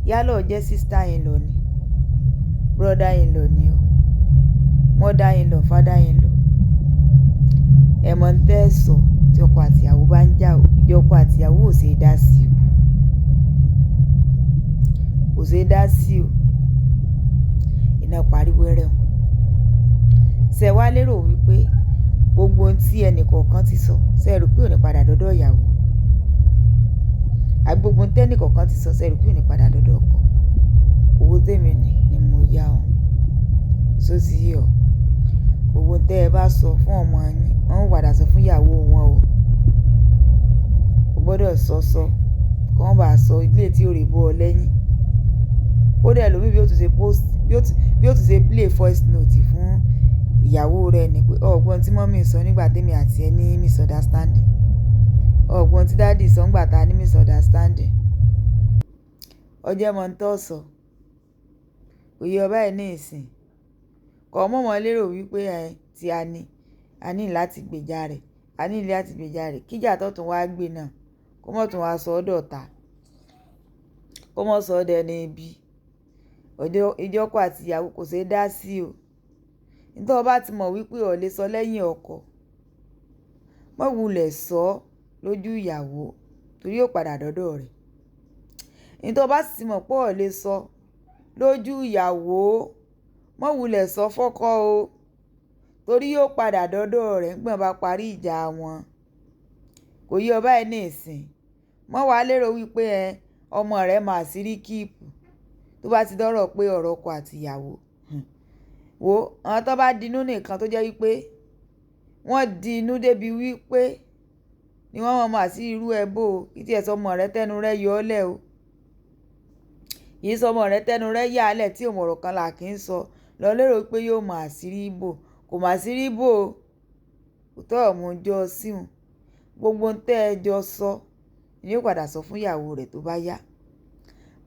yálà ó jẹ́ sister in law ni, brother in law ni o, mother in law, father in law. Ẹ mọ̀ ń tẹ́ sọ tí ọkọ àti ìyàwó bá ń jà o, ìjà ọkọ àti ìyàwó ò ṣe é dá sí o, kò ṣe é dá sí o. Iná parí wẹ́rẹ́ o. Ṣé wá lérò wípé gbogbo ohun tí ẹnìkọ̀ọ̀kan ti sọ ṣé ẹ rò pé ò ní padà dọ́dọ̀ ìyàwó? Àbí gbogbo ohun tẹ́nìkọ̀ọ̀kan ti sọ ṣé ẹ rò pé ò ní padà dọ́dọ̀ ọkọ? Owó tèmi ni mo yá o. Ṣó ti yé ọ? Gbogbo ohun tẹ́ ẹ bá sọ fún ọmọ yín, wọ́n ó padà sọ fún ìyàwó wọn o. O gbọ́dọ̀ sọ kí wọ́n bá sọ ilé tí ò rè bọ́ ọ lẹ́yìn. Ó dẹ̀ lómi bí ó tún ṣe post bí ó tún ṣe play voice note fún ìyàwó rẹ̀ ni pé ọ̀gbọ́n tí mọ́mì sọ nígbà tèmi àti ẹ ní misunderstanding. Ọ̀gbọ́n tí dáàdì sọ nígbà tá a ní misunderstanding. Ọjọ́ mọ̀ ń tọ́ sọ. Òye ọba ẹ̀ ní ìsìn. Kọ̀ mọ́ lérò wípé tí a ní láti gbèjà rẹ̀. A ní láti gbèjà rẹ̀. Kíjà tó tún wá gbé náà. Kó mọ̀ tún wá sọ ọ́ dọ̀tá. Kó mọ̀ sọ ọ́ dẹni ibi. Ìjà ọkọ àti ìyàwó kò ṣe é dá sí o. Nítorí ọba ti mọ̀ wípé o lè sọ lẹ́yìn ọkọ. Mọ́ wulẹ̀ sọ lójú ìyàwó torí yóò padà dọ́dọ̀ rẹ̀. Nítorí ọba sì mọ̀ pé o lè sọ lójú ìyàwó, mọ́ wulẹ̀ sọ fọ́kọ o torí yóò padà dọ́dọ̀ rẹ̀ nígbà bá parí ìjà wọn. Kò yé ọba ẹ̀ ní ìsìn. Mọ́ wàá lérò wípé ọmọ rẹ̀ máa sírí kíìpù tó bá ti dọ́rọ̀ pé ọ̀rọ̀ ọkọ àti ìyàwó. Wo àwọn tó bá dinú nìkan tó jẹ́ wípé wọ́n di inú débi wípé ni wọ́n máa sí irú ẹbọ ìtí ẹ̀ sọmọ rẹ tẹnu rẹ yọ ọ́ lẹ̀ o. Yìí sọmọ rẹ tẹnu rẹ yà á lẹ̀ tí òmùrọ̀ kan là kì í sọ lọ lérò wípé yóò máa sírí ibò. Kò máa sírí ibò o. Kò tọ́ ọ̀mù jọ síhun. Gbogbo ohun tẹ́ ẹ jọ sọ ni yóò padà sọ fún ìyàwó rẹ̀ tó bá yá.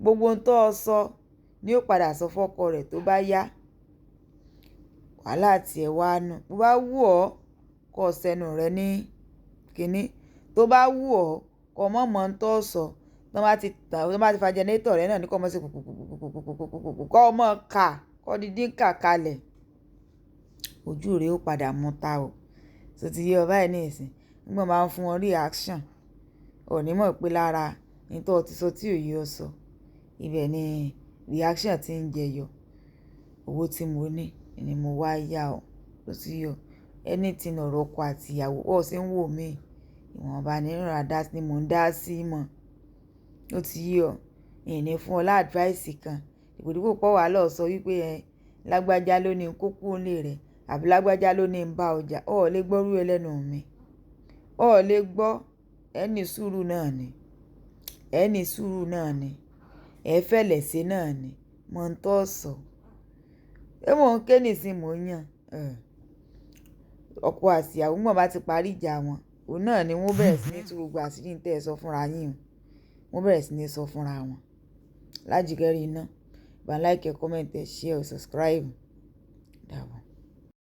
Gbogbo ohun tó sọ ni yóò padà sọ fún ọkọ rẹ̀ tó bá yá. Wàhálà àti ẹ̀ wá nù. Bó bá wù ọ́ kó sẹ́nu rẹ ní kínní. Tó bá wù ọ́ kó mọ̀ ń tọ́ sọ. Tó bá ti fa generator rẹ náà ní kó mọ̀ sí kùkùkùkùkùkùkùkùkùkù kó mọ̀ ká kó dídín ká kalẹ̀. Ojú rẹ̀ ó padà mú ta o. Ṣó ti yé ọba ẹ̀ ní ìsìn. Nígbà máa ń fún wọn reaction. Ò ní mọ̀ pé lára ní tó ti sọ tí ò yé ọ sọ. Ibẹ̀ ni reaction ti ń jẹyọ. Owó tí mo ní ni mo wá yá o. Ṣó ti yé ọ? Anything ọ̀rọ̀ ọkọ àti ìyàwó ó sì ń wò mí. Ìwọ̀nba ní ìrànlọ́wọ́ dá ni mò ń dá sí mọ̀. Ó ti yé ọ? Ìní fún ọ lá advice kan. Dípòdípò pọ̀ wá lọ sọ wípé lágbájá ló ní kókó ńlé rẹ̀ àbí lágbájá ló ní ń bá ọjà. Ó lè gbọ́rú ẹlẹ́nu mi. Ó lè gbọ́ ẹni sùúrù náà ni. Ẹni sùúrù náà ni. Ẹ fẹ́lẹ̀ ṣe náà ni. Mọ̀ ń tọ́ sọ. Ẹ mọ̀ ń ké nìsín mò ń yàn. Ọkọ àti ìyàwó mọ̀ bá ti parí ìjà wọn. Òun náà ni wọ́n bẹ̀rẹ̀ sí ní tú gbogbo àṣírí tẹ́ ẹ sọ fúnra yín o. Wọ́n bẹ̀rẹ̀ sí ní sọ fúnra wọn. Lájìkẹ́rì iná. Bá like, comment, share, subscribe. Dàbọ̀.